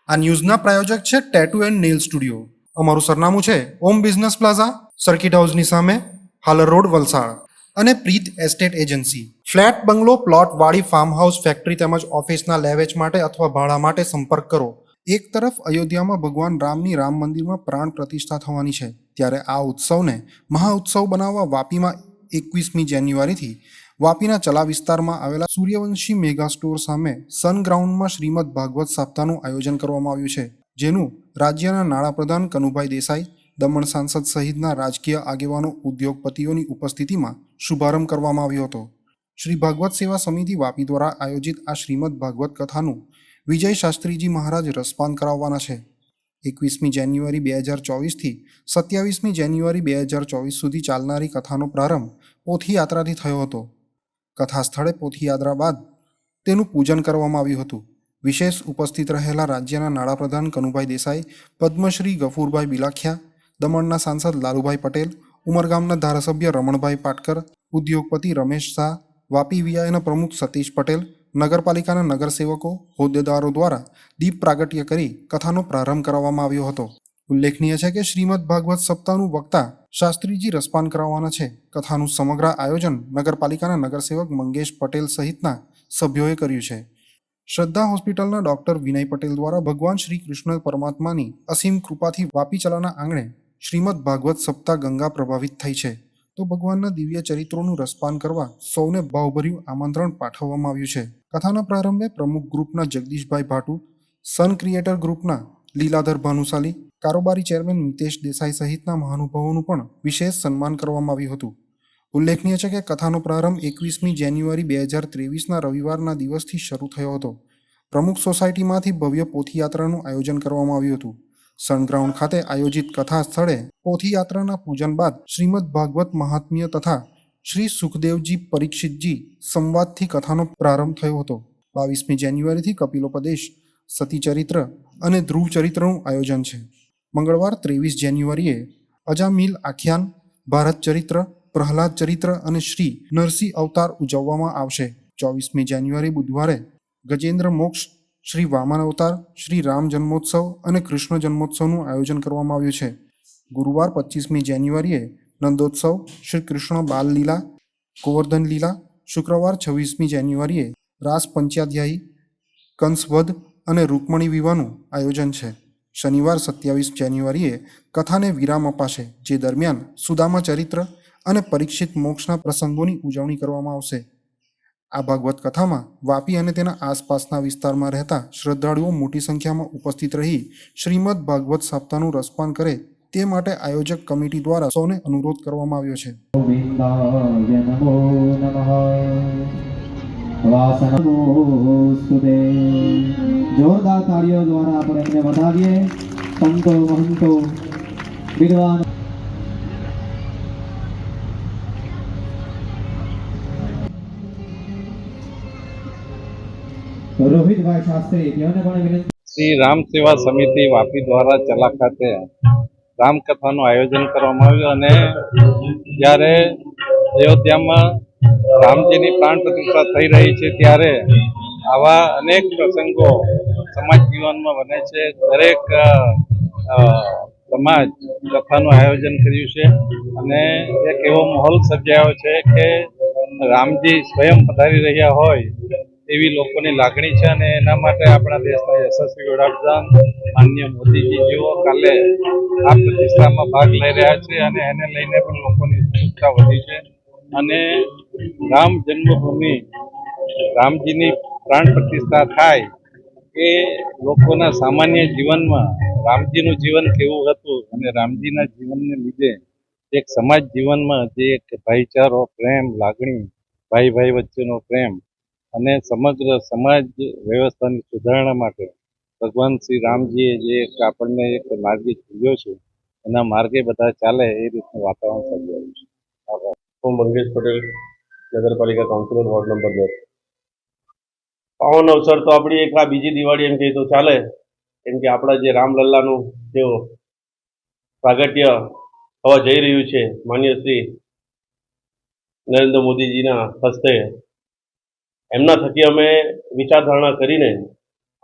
આ ન્યૂઝના પ્રાયોજક છે tattoo and nail studio. અમારું સરનામું છે ઓમ બિઝનેસ પ્લાઝા, સર્કિટ હાઉસની સામે, હાલર રોડ, વલસાડ. અને પ્રીત એસ્ટેટ એજન્સી. ફ્લેટ, બંગલો, પ્લોટ, વાડી, ફાર્મ હાઉસ, ફેક્ટરી તેમજ ઓફિસના લેવેચ માટે અથવા ભાડા માટે સંપર્ક કરો. એક તરફ અયોધ્યામાં ભગવાન રામની રામ મંદિરમાં પ્રાણ પ્રતિષ્ઠા થવાની છે, ત્યારે આ ઉત્સવને મહાઉત્સવ બનાવવા વાપીમાં 21મી જાન્યુઆરીથી વાપીના ચલા વિસ્તારમાં આવેલા સૂર્યવંશી મેગા સ્ટોર સામે સન ગ્રાઉન્ડમાં શ્રીમદ ભાગવત સપ્તાહનું આયોજન કરવામાં આવ્યું છે, જેનું રાજ્યના નાણાપ્રધાન કનુભાઈ દેસાઈ, દમણ સાંસદ સહિતના રાજકીય આગેવાનો, ઉદ્યોગપતિઓની ઉપસ્થિતિમાં શુભારંભ કરવામાં આવ્યો હતો. શ્રી ભાગવત સેવા સમિતિ વાપી દ્વારા આયોજિત આ શ્રીમદ ભાગવત કથાનું વિજય શાસ્ત્રીજી મહારાજ રસપાન કરાવવાના છે. 21મી જાન્યુઆરી 2024થી 27મી જાન્યુઆરી 2024 સુધી ચાલનારી કથાનો પ્રારંભ પોથીયાત્રાથી થયો હતો. કથા સ્થળે પોથીયાત્રા બાદ તેનું પૂજન કરવામાં આવ્યું હતું. વિશેષ ઉપસ્થિત રહેલા રાજ્યના નાણાપ્રધાન કનુભાઈ દેસાઈ, પદ્મશ્રી ગફુરભાઈ બિલાખિયા, દમણના સાંસદ લાલુભાઈ પટેલ, ઉમરગામના ધારાસભ્ય રમણભાઈ પાટકર, ઉદ્યોગપતિ રમેશ શાહ, વાપી વીઆઈના પ્રમુખ સતીશ પટેલ, નગરપાલિકાના નગરસેવકો, હોદ્દેદારો દ્વારા દીપ પ્રાગટ્ય કરી કથાનો પ્રારંભ કરાવવામાં આવ્યો હતો. ઉલ્લેખનીય છે કે શ્રીમદ ભાગવત સપ્તાહનું વક્તા શાસ્ત્રીજી રસપાન કરાવવાના છે. કથાનું સમગ્ર આયોજન નગરપાલિકાના નગરસેવક મંગેશ પટેલ સહિતના સભ્યોએ કર્યું છે. શ્રદ્ધા હોસ્પિટલના ડોક્ટર વિનય પટેલ દ્વારા ભગવાન શ્રી કૃષ્ણ પરમાત્માની અસીમ કૃપાથી વાપી ચલાના આંગણે શ્રીમદ ભાગવત સપ્તાહ ગંગા પ્રભાવિત થઈ છે, તો ભગવાનના દિવ્ય ચરિત્રોનું રસપાન કરવા સૌને ભાવભર્યું આમંત્રણ પાઠવવામાં આવ્યું છે. કથાના પ્રારંભે પ્રમુખ ગ્રુપના જગદીશભાઈ ભાટુ, સન ક્રિએટર ગ્રુપના લીલાધર ભાનુશાલી, કારોબારી ચેરમેન મિતેશ દેસાઈ સહિતના મહાનુભાવોનું પણ વિશેષ સન્માન કરવામાં આવ્યું હતું. ઉલ્લેખનીય છે કે કથાનો પ્રારંભ 21મી જાન્યુઆરી 2023ના રવિવારના દિવસથી શરૂ થયો હતો. પ્રમુખ સોસાયટીમાંથી ભવ્ય પોથીયાત્રાનું આયોજન કરવામાં આવ્યું હતું. સનગ્રાઉન્ડ ખાતે આયોજિત કથા સ્થળે પોથીયાત્રાના પૂજન બાદ શ્રીમદ ભાગવત મહાત્મ્ય તથા શ્રી સુખદેવજી પરીક્ષિતજી સંવાદથી કથાનો પ્રારંભ થયો હતો. 22મી જાન્યુઆરીથી કપિલોપદેશ, સતીચરિત્ર અને ધ્રુવ ચરિત્રનું આયોજન છે. મંગળવાર 23 જાન્યુઆરીએ અજામિલ આખ્યાન, ભારત ચરિત્ર, પ્રહલાદ ચરિત્ર અને શ્રી નરસિંહ અવતાર ઉજવવામાં આવશે. 24મી જાન્યુઆરી બુધવારે ગજેન્દ્ર મોક્ષ, શ્રી વામન અવતાર, શ્રી રામ જન્મોત્સવ અને કૃષ્ણ જન્મોત્સવનું આયોજન કરવામાં આવ્યું છે. ગુરુવાર 25મી જાન્યુઆરીએ નંદોત્સવ, શ્રી કૃષ્ણ બાલ લીલા, ગોવર્ધન લીલા. શુક્રવાર 26મી જાન્યુઆરીએ રાસ પંચાધ્યાયી, કંસવધ અને રૂકમણી વિવાહનું આયોજન છે. શનિવાર 27 જાન્યુઆરીએ કથાને વિરામ અપાશે, જે દરમિયાન સુદામા ચરિત્ર અને પરીક્ષિત મોક્ષના પ્રસંગોની ઉજવણી કરવામાં આવશે. આ ભાગવત કથામાં વાપી અને તેના આસપાસના વિસ્તારમાં રહેતા શ્રદ્ધાળુઓ મોટી સંખ્યામાં ઉપસ્થિત રહી શ્રીમદ ભાગવત સપ્તાહનું રસપાન કરે તે માટે આયોજક કમિટી દ્વારા સૌને અનુરોધ કરવામાં આવ્યો છે. જોરદાર તાળીઓ દ્વારા આપણે એમને વધાવીએ. સંતો, મહંતો, વિદ્વાન રોહિતભાઈ શાસ્ત્રી તેઓને પણ વિનંતી. શ્રી રામ સેવા સમિતિ વાપી દ્વારા ચલા ખાતે રામકથાનું આયોજન કરવામાં આવ્યું અને જ્યારે અયોધ્યામાં રામજીની પ્રાણ પ્રતિષ્ઠા થઈ રહી છે ત્યારે આવા અનેક પ્રસંગો સમાજ જીવનમાં બને છે. દરેક સમાજ કથાનું આયોજન કર્યું છે અને એક એવો માહોલ સર્જાયો છે કે રામજી સ્વયં પધારી રહ્યા હોય એવી લોકોની લાગણી છે અને એના માટે આપણા દેશના યશસ્વી વડાપ્રધાન માનનીય મોદીજી જેઓ કાલે આ પ્રતિષ્ઠામાં ભાગ લઈ રહ્યા છે અને એને લઈને પણ લોકોની ઉત્સુકતા વધી છે. અને રામ જન્મભૂમિ રામજીની પ્રાણ પ્રતિષ્ઠા થાય એ લોકોના સામાન્ય જીવનમાં રામજીનું જીવન કેવું હતું અને રામજીના જીવનને લીધે એક સમાજ જીવનમાં જે એક ભાઈચારો, પ્રેમ, લાગણી, ભાઈ ભાઈ વચ્ચેનો પ્રેમ અને સમગ્ર સમાજ વ્યવસ્થાની સુધારણા માટે ભગવાન શ્રી રામજીએ જે આપણને એક માર્ગે ખોલ્યો છે એના માર્ગે બધા ચાલે એ રીતનું વાતાવરણ સર્જાયું છે. હું મંગેશ પટેલ, નગરપાલિકા કાઉન્સિલર, વોર્ડ નંબર 10. પાવન અવસર તો આપણી એક આ બીજી દિવાળી એમ કહીએ તો ચાલે, કેમ કે આપણા જે રામલલ્લાનું જે પ્રાગટ્ય થવા જઈ રહ્યું છે માન્ય શ્રી નરેન્દ્ર મોદીજીના હસ્તે, એમના થકી અમે વિચારધારણા કરીને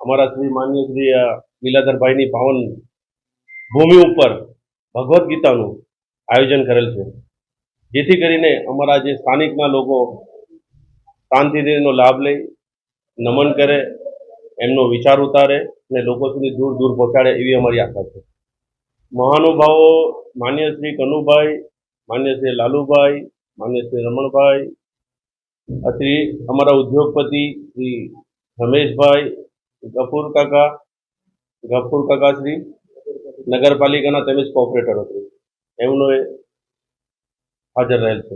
અમારા શ્રી માન્ય શ્રી લીલાધરભાઈની પાવન ભૂમિ ઉપર ભગવદ્ ગીતાનું આયોજન કરેલ છે, જેથી કરીને અમારા જે સ્થાનિકના લોકો શાંતિથી એનો લાભ લઈ નમન કરે, એમનો વિચાર ઉતારે અને લોકો સુધી દૂર દૂર પહોંચાડે એવી અમારી આશા છે. મહાનુભાવો માન્ય શ્રી કનુભાઈ, માન્ય શ્રી લાલુભાઈ, માન્ય શ્રી રમણભાઈ, શ્રી અમારા ઉદ્યોગપતિ શ્રી રમેશભાઈ, ગફુર કાકા શ્રી, નગરપાલિકાના તેમજ કોર્પોરેટરો શ્રી એમનો હાજર રહેલ છે.